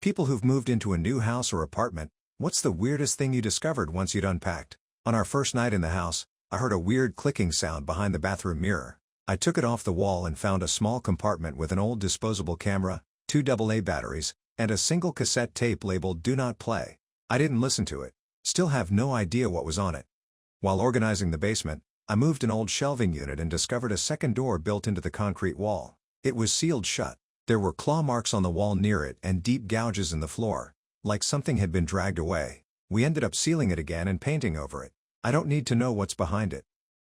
People who've moved into a new house or apartment, what's the weirdest thing you discovered once you'd unpacked? On our first night in the house, I heard a weird clicking sound behind the bathroom mirror. I took it off the wall and found a small compartment with an old disposable camera, 2 AA batteries, and a single cassette tape labeled "Do Not Play." I didn't listen to it. Still have no idea what was on it. While organizing the basement, I moved an old shelving unit and discovered a second door built into the concrete wall. It was sealed shut. There were claw marks on the wall near it and deep gouges in the floor, like something had been dragged away. We ended up sealing it again and painting over it. I don't need to know what's behind it.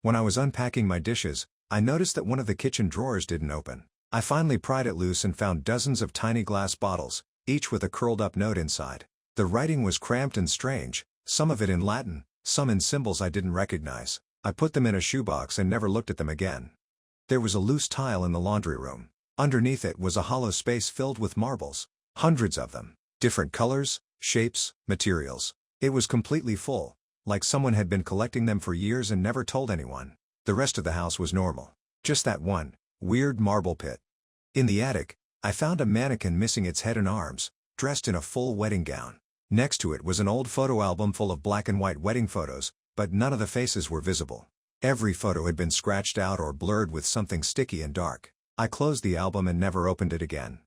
When I was unpacking my dishes, I noticed that one of the kitchen drawers didn't open. I finally pried it loose and found dozens of tiny glass bottles, each with a curled-up note inside. The writing was cramped and strange, some of it in Latin, some in symbols I didn't recognize. I put them in a shoebox and never looked at them again. There was a loose tile in the laundry room. Underneath it was a hollow space filled with marbles. Hundreds of them. Different colors, shapes, materials. It was completely full, like someone had been collecting them for years and never told anyone. The rest of the house was normal. Just that one weird marble pit. In the attic, I found a mannequin missing its head and arms, dressed in a full wedding gown. Next to it was an old photo album full of black and white wedding photos, but none of the faces were visible. Every photo had been scratched out or blurred with something sticky and dark. I closed the album and never opened it again.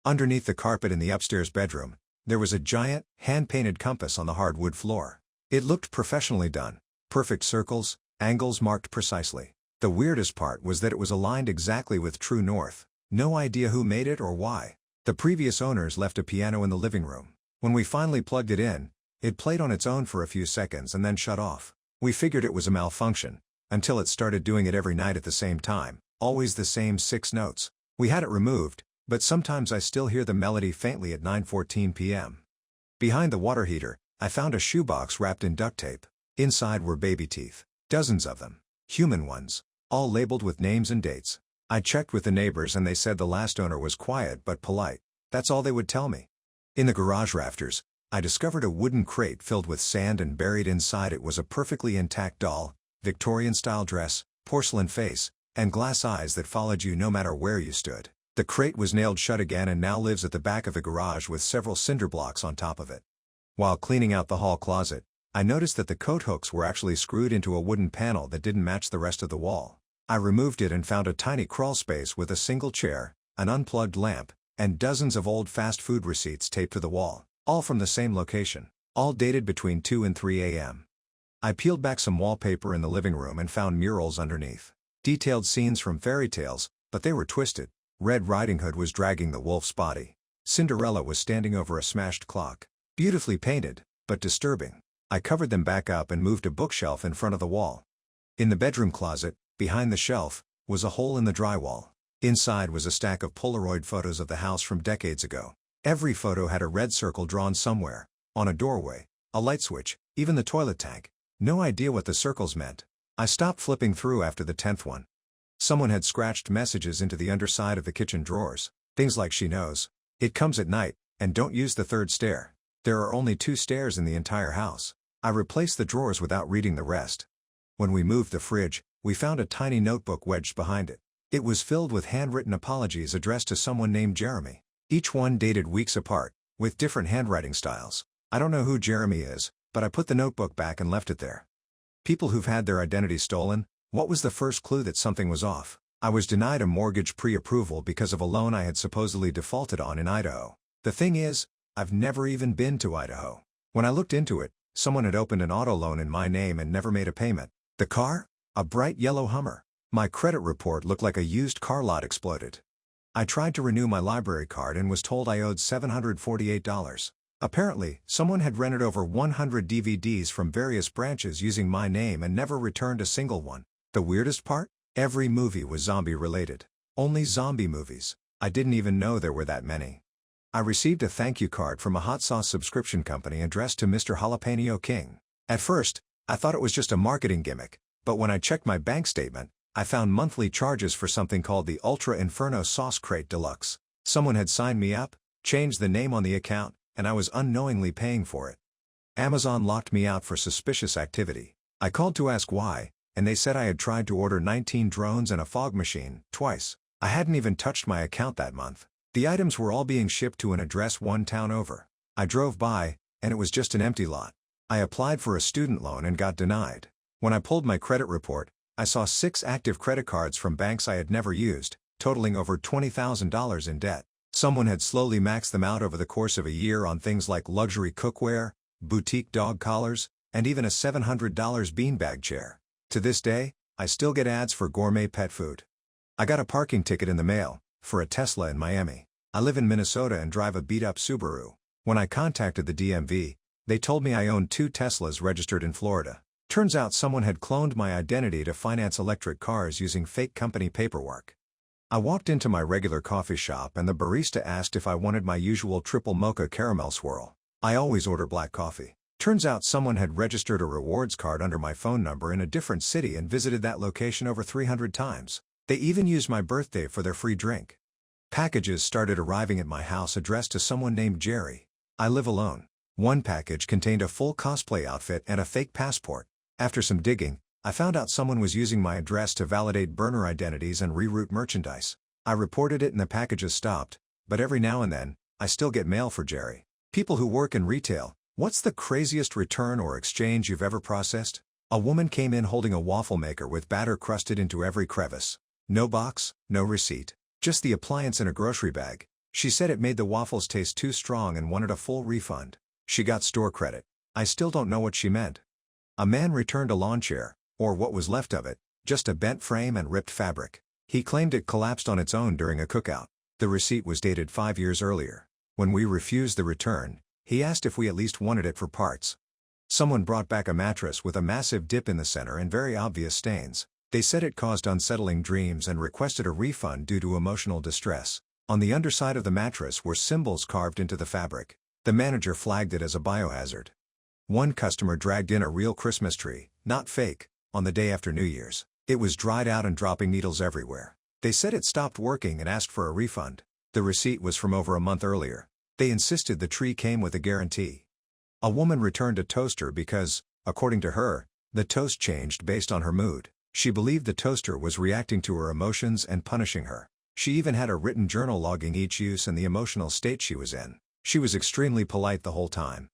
Underneath the carpet in the upstairs bedroom, there was a giant, hand-painted compass on the hardwood floor. It looked professionally done. Perfect circles, angles marked precisely. The weirdest part was that it was aligned exactly with true north. No idea who made it or why. The previous owners left a piano in the living room. When we finally plugged it in, it played on its own for a few seconds and then shut off. We figured it was a malfunction, until it started doing it every night at the same time. Always the same 6 notes. We had it removed, but sometimes I still hear the melody faintly at 9:14 p.m. Behind the water heater, I found a shoebox wrapped in duct tape. Inside were baby teeth. Dozens of them. Human ones. All labeled with names and dates. I checked with the neighbors and they said the last owner was quiet but polite. That's all they would tell me. In the garage rafters, I discovered a wooden crate filled with sand, and buried inside it was a perfectly intact doll, Victorian-style dress, porcelain face, and glass eyes that followed you no matter where you stood. The crate was nailed shut again and now lives at the back of the garage with several cinder blocks on top of it. While cleaning out the hall closet, I noticed that the coat hooks were actually screwed into a wooden panel that didn't match the rest of the wall. I removed it and found a tiny crawl space with a single chair, an unplugged lamp, and dozens of old fast food receipts taped to the wall, all from the same location, all dated between 2 and 3 a.m. I peeled back some wallpaper in the living room and found murals underneath. Detailed scenes from fairy tales, but they were twisted. Red Riding Hood was dragging the wolf's body. Cinderella was standing over a smashed clock. Beautifully painted, but disturbing. I covered them back up and moved a bookshelf in front of the wall. In the bedroom closet, behind the shelf, was a hole in the drywall. Inside was a stack of Polaroid photos of the house from decades ago. Every photo had a red circle drawn somewhere, on a doorway, a light switch, even the toilet tank. No idea what the circles meant. I stopped flipping through after the 10th one. Someone had scratched messages into the underside of the kitchen drawers. Things like "She knows. It comes at night, and don't use the 3rd stair. There are only 2 stairs in the entire house." I replaced the drawers without reading the rest. When we moved the fridge, we found a tiny notebook wedged behind it. It was filled with handwritten apologies addressed to someone named Jeremy. Each one dated weeks apart, with different handwriting styles. I don't know who Jeremy is, but I put the notebook back and left it there. People who've had their identity stolen, what was the first clue that something was off? I was denied a mortgage pre-approval because of a loan I had supposedly defaulted on in Idaho. The thing is, I've never even been to Idaho. When I looked into it, someone had opened an auto loan in my name and never made a payment. The car? A bright yellow Hummer. My credit report looked like a used car lot exploded. I tried to renew my library card and was told I owed $748. Apparently, someone had rented over 100 DVDs from various branches using my name and never returned a single one. The weirdest part? Every movie was zombie-related. Only zombie movies. I didn't even know there were that many. I received a thank you card from a hot sauce subscription company addressed to Mr. Jalapeno King. At first, I thought it was just a marketing gimmick, but when I checked my bank statement, I found monthly charges for something called the Ultra Inferno Sauce Crate Deluxe. Someone had signed me up, changed the name on the account, and I was unknowingly paying for it. Amazon locked me out for suspicious activity. I called to ask why, and they said I had tried to order 19 drones and a fog machine, twice. I hadn't even touched my account that month. The items were all being shipped to an address one town over. I drove by, and it was just an empty lot. I applied for a student loan and got denied. When I pulled my credit report, I saw 6 active credit cards from banks I had never used, totaling over $20,000 in debt. Someone had slowly maxed them out over the course of a year on things like luxury cookware, boutique dog collars, and even a $700 beanbag chair. To this day, I still get ads for gourmet pet food. I got a parking ticket in the mail, for a Tesla in Miami. I live in Minnesota and drive a beat-up Subaru. When I contacted the DMV, they told me I owned 2 Teslas registered in Florida. Turns out someone had cloned my identity to finance electric cars using fake company paperwork. I walked into my regular coffee shop and the barista asked if I wanted my usual triple mocha caramel swirl. I always order black coffee. Turns out someone had registered a rewards card under my phone number in a different city and visited that location over 300 times. They even used my birthday for their free drink. Packages started arriving at my house addressed to someone named Jerry. I live alone. One package contained a full cosplay outfit and a fake passport. After some digging, I found out someone was using my address to validate burner identities and reroute merchandise. I reported it and the packages stopped, but every now and then, I still get mail for Jerry. People who work in retail, what's the craziest return or exchange you've ever processed? A woman came in holding a waffle maker with batter crusted into every crevice. No box, no receipt, just the appliance in a grocery bag. She said it made the waffles taste too strong and wanted a full refund. She got store credit. I still don't know what she meant. A man returned a lawn chair, or what was left of it, just a bent frame and ripped fabric. He claimed it collapsed on its own during a cookout. The receipt was dated 5 years earlier. When we refused the return, he asked if we at least wanted it for parts. Someone brought back a mattress with a massive dip in the center and very obvious stains. They said it caused unsettling dreams and requested a refund due to emotional distress. On the underside of the mattress were symbols carved into the fabric. The manager flagged it as a biohazard. One customer dragged in a real Christmas tree, not fake, on the day after New Year's. It was dried out and dropping needles everywhere. They said it stopped working and asked for a refund. The receipt was from over a month earlier. They insisted the tree came with a guarantee. A woman returned a toaster because, according to her, the toast changed based on her mood. She believed the toaster was reacting to her emotions and punishing her. She even had a written journal logging each use and the emotional state she was in. She was extremely polite the whole time.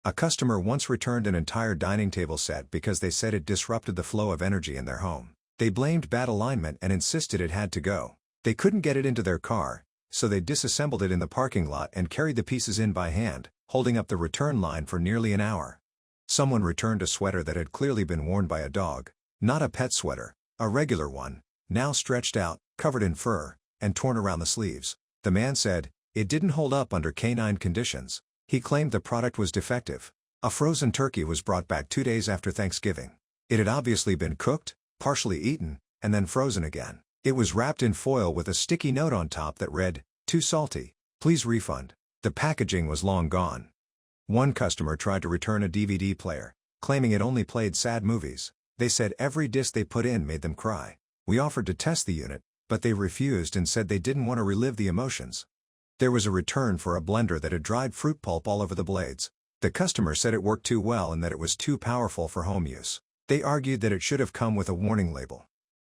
A customer once returned an entire dining table set because they said it disrupted the flow of energy in their home. They blamed bad alignment and insisted it had to go. They couldn't get it into their car, so they disassembled it in the parking lot and carried the pieces in by hand, holding up the return line for nearly an hour. Someone returned a sweater that had clearly been worn by a dog. Not a pet sweater, a regular one, now stretched out, covered in fur, and torn around the sleeves. The man said, it didn't hold up under canine conditions. He claimed the product was defective. A frozen turkey was brought back 2 days after Thanksgiving. It had obviously been cooked, partially eaten, and then frozen again. It was wrapped in foil with a sticky note on top that read, "Too salty. Please refund." The packaging was long gone. One customer tried to return a DVD player, claiming it only played sad movies. They said every disc they put in made them cry. We offered to test the unit, but they refused and said they didn't want to relive the emotions. There was a return for a blender that had dried fruit pulp all over the blades. The customer said it worked too well and that it was too powerful for home use. They argued that it should have come with a warning label.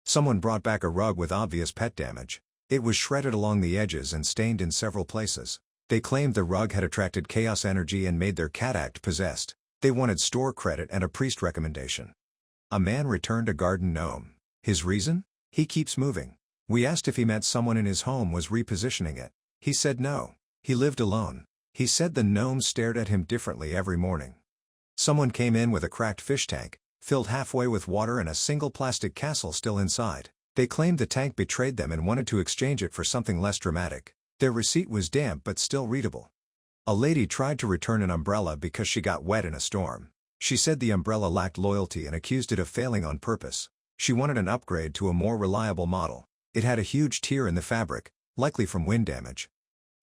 Someone brought back a rug with obvious pet damage. It was shredded along the edges and stained in several places. They claimed the rug had attracted chaos energy and made their cat act possessed. They wanted store credit and a priest recommendation. A man returned a garden gnome. His reason? He keeps moving. We asked if he meant someone in his home was repositioning it. He said no. He lived alone. He said the gnome stared at him differently every morning. Someone came in with a cracked fish tank, filled halfway with water and a single plastic castle still inside. They claimed the tank betrayed them and wanted to exchange it for something less dramatic. Their receipt was damp but still readable. A lady tried to return an umbrella because she got wet in a storm. She said the umbrella lacked loyalty and accused it of failing on purpose. She wanted an upgrade to a more reliable model. It had a huge tear in the fabric, likely from wind damage.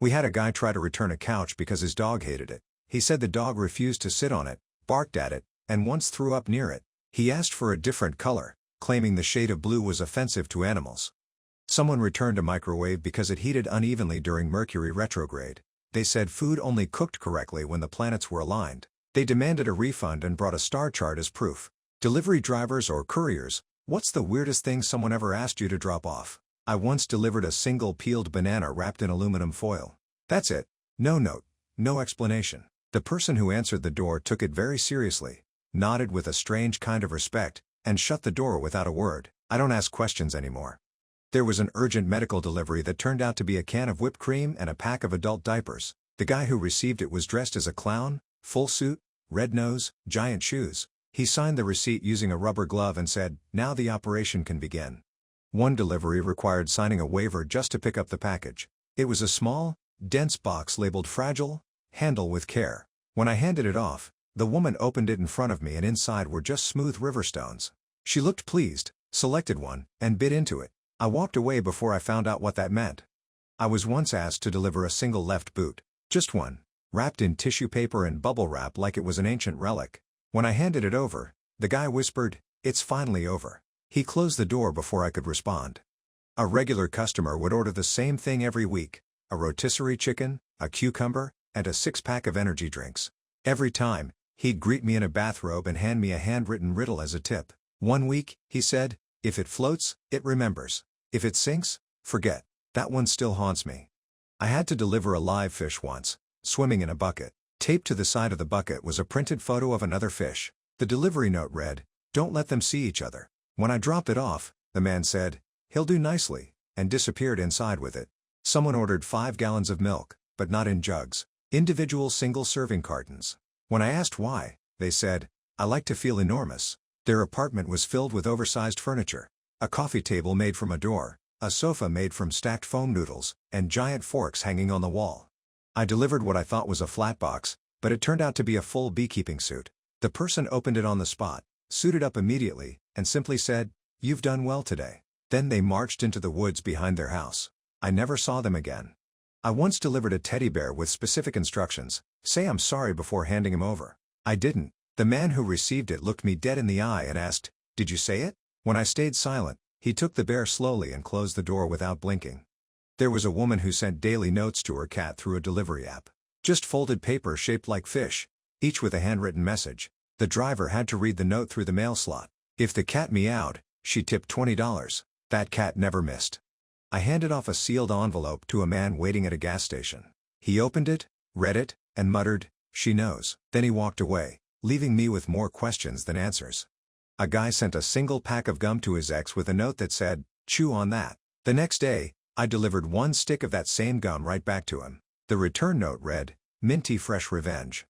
We had a guy try to return a couch because his dog hated it. He said the dog refused to sit on it, barked at it, and once threw up near it. He asked for a different color, claiming the shade of blue was offensive to animals. Someone returned a microwave because it heated unevenly during Mercury retrograde. They said food only cooked correctly when the planets were aligned. They demanded a refund and brought a star chart as proof. Delivery drivers or couriers, what's the weirdest thing someone ever asked you to drop off? I once delivered a single peeled banana wrapped in aluminum foil. That's it. No note, no explanation. The person who answered the door took it very seriously, nodded with a strange kind of respect, and shut the door without a word. I don't ask questions anymore. There was an urgent medical delivery that turned out to be a can of whipped cream and a pack of adult diapers. The guy who received it was dressed as a clown, full suit, red nose, giant shoes. He signed the receipt using a rubber glove and said, "Now the operation can begin." One delivery required signing a waiver just to pick up the package. It was a small, dense box labeled "Fragile, handle with care." When I handed it off, the woman opened it in front of me and inside were just smooth river stones. She looked pleased, selected one, and bit into it. I walked away before I found out what that meant. I was once asked to deliver a single left boot. Just one, wrapped in tissue paper and bubble wrap like it was an ancient relic. When I handed it over, the guy whispered, "It's finally over." He closed the door before I could respond. A regular customer would order the same thing every week: a rotisserie chicken, a cucumber, and a six-pack of energy drinks. Every time, he'd greet me in a bathrobe and hand me a handwritten riddle as a tip. One week, he said, "If it floats, it remembers. If it sinks, forget." That one still haunts me. I had to deliver a live fish once, swimming in a bucket. Taped to the side of the bucket was a printed photo of another fish. The delivery note read, "Don't let them see each other." When I dropped it off, the man said, "He'll do nicely," and disappeared inside with it. Someone ordered 5 gallons of milk, but not in jugs. Individual single-serving cartons. When I asked why, they said, "I like to feel enormous." Their apartment was filled with oversized furniture. A coffee table made from a door, a sofa made from stacked foam noodles, and giant forks hanging on the wall. I delivered what I thought was a flat box, but it turned out to be a full beekeeping suit. The person opened it on the spot, suited up immediately, and simply said, "You've done well today." Then they marched into the woods behind their house. I never saw them again. I once delivered a teddy bear with specific instructions: say I'm sorry before handing him over. I didn't. The man who received it looked me dead in the eye and asked, "Did you say it?" When I stayed silent, he took the bear slowly and closed the door without blinking. There was a woman who sent daily notes to her cat through a delivery app. Just folded paper shaped like fish, each with a handwritten message. The driver had to read the note through the mail slot. If the cat meowed, she tipped $20. That cat never missed. I handed off a sealed envelope to a man waiting at a gas station. He opened it, read it, and muttered, "She knows." Then he walked away, leaving me with more questions than answers. A guy sent a single pack of gum to his ex with a note that said, "Chew on that." The next day, I delivered one stick of that same gum right back to him. The return note read, "Minty fresh revenge."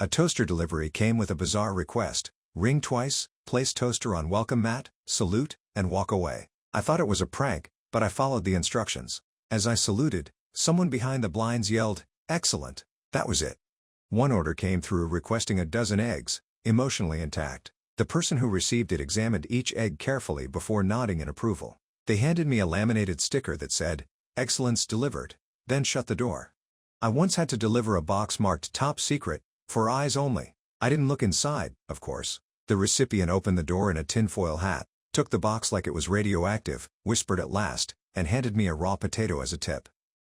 A toaster delivery came with a bizarre request: ring twice, place toaster on welcome mat, salute, and walk away. I thought it was a prank, but I followed the instructions. As I saluted, someone behind the blinds yelled, "Excellent." That was it. One order came through requesting a dozen eggs, emotionally intact. The person who received it examined each egg carefully before nodding in approval. They handed me a laminated sticker that said, "Excellence delivered," then shut the door. I once had to deliver a box marked "Top Secret," for eyes only. I didn't look inside, of course. The recipient opened the door in a tinfoil hat, took the box like it was radioactive, whispered at last, and handed me a raw potato as a tip.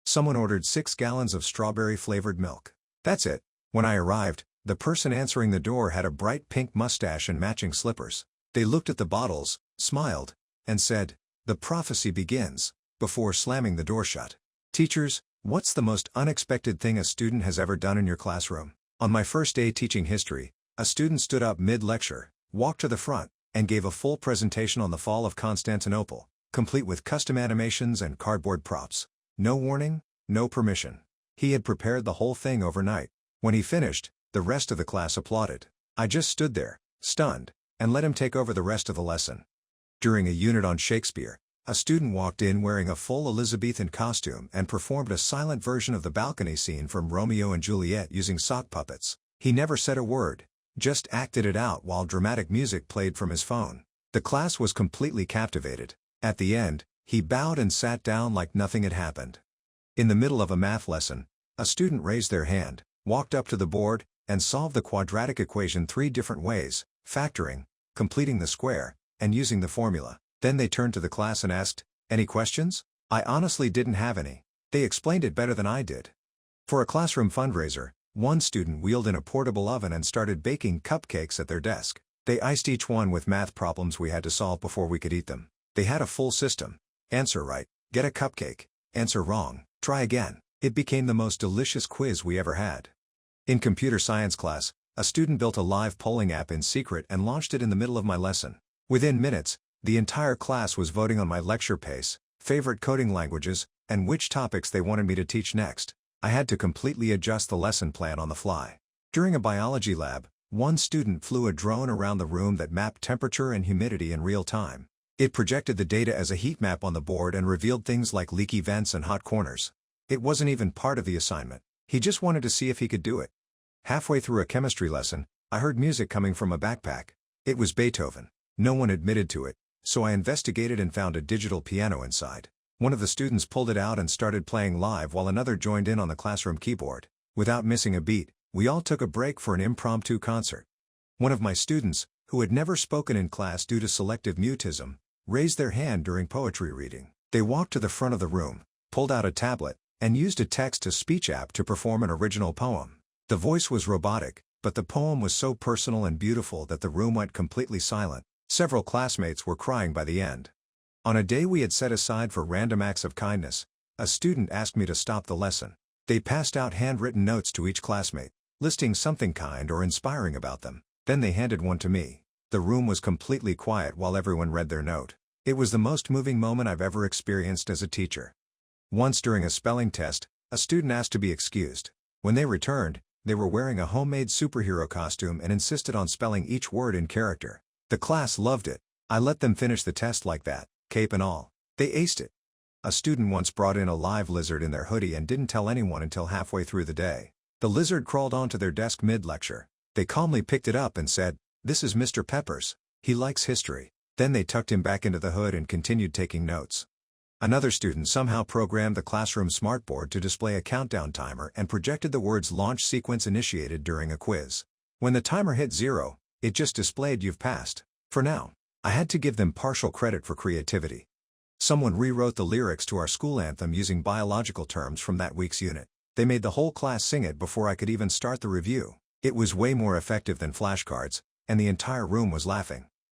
Someone ordered 6 gallons of strawberry-flavored milk. That's it. When I arrived, the person answering the door had a bright pink mustache and matching slippers. They looked at the bottles, smiled, and said, "The prophecy begins," before slamming the door shut. Teachers, what's the most unexpected thing a student has ever done in your classroom? On my first day teaching history, a student stood up mid-lecture, walked to the front, and gave a full presentation on the fall of Constantinople, complete with custom animations and cardboard props. No warning, no permission. He had prepared the whole thing overnight. When he finished, the rest of the class applauded. I just stood there, stunned, and let him take over the rest of the lesson. During a unit on Shakespeare, a student walked in wearing a full Elizabethan costume and performed a silent version of the balcony scene from Romeo and Juliet using sock puppets. He never said a word, just acted it out while dramatic music played from his phone. The class was completely captivated. At the end, he bowed and sat down like nothing had happened. In the middle of a math lesson, a student raised their hand, walked up to the board, and solved the quadratic equation 3 different ways: factoring, completing the square, and using the formula. Then they turned to the class and asked, "Any questions?" I honestly didn't have any. They explained it better than I did. For a classroom fundraiser, one student wheeled in a portable oven and started baking cupcakes at their desk. They iced each one with math problems we had to solve before we could eat them. They had a full system: answer right, Get a cupcake. Answer wrong. Try again. It became the most delicious quiz we ever had. In computer science class, a student built a live polling app in secret and launched it in the middle of my lesson. Within minutes, the entire class was voting on my lecture pace, favorite coding languages, and which topics they wanted me to teach next. I had to completely adjust the lesson plan on the fly. During a biology lab, one student flew a drone around the room that mapped temperature and humidity in real time. It projected the data as a heat map on the board and revealed things like leaky vents and hot corners. It wasn't even part of the assignment. He just wanted to see if he could do it. Halfway through a chemistry lesson, I heard music coming from a backpack. It was Beethoven. No one admitted to it, so I investigated and found a digital piano inside. One of the students pulled it out and started playing live while another joined in on the classroom keyboard. Without missing a beat, we all took a break for an impromptu concert. One of my students, who had never spoken in class due to selective mutism, raised their hand during poetry reading. They walked to the front of the room, pulled out a tablet, and used a text-to-speech app to perform an original poem. The voice was robotic, but the poem was so personal and beautiful that the room went completely silent. Several classmates were crying by the end. On a day we had set aside for random acts of kindness, a student asked me to stop the lesson. They passed out handwritten notes to each classmate, listing something kind or inspiring about them. Then they handed one to me. The room was completely quiet while everyone read their note. It was the most moving moment I've ever experienced as a teacher. Once during a spelling test, a student asked to be excused. When they returned, they were wearing a homemade superhero costume and insisted on spelling each word in character. The class loved it. I let them finish the test like that, cape and all. They aced it. A student once brought in a live lizard in their hoodie and didn't tell anyone until halfway through the day. The lizard crawled onto their desk mid-lecture. They calmly picked it up and said, "This is Mr. Peppers. He likes history." Then they tucked him back into the hood and continued taking notes. Another student somehow programmed the classroom smartboard to display a countdown timer and projected the words "launch sequence initiated" during a quiz. When the timer hit 0, it just displayed "you've passed." For now, I had to give them partial credit for creativity. Someone rewrote the lyrics to our school anthem using biological terms from that week's unit. They made the whole class sing it before I could even start the review. It was way more effective than flashcards, and the entire room was laughing.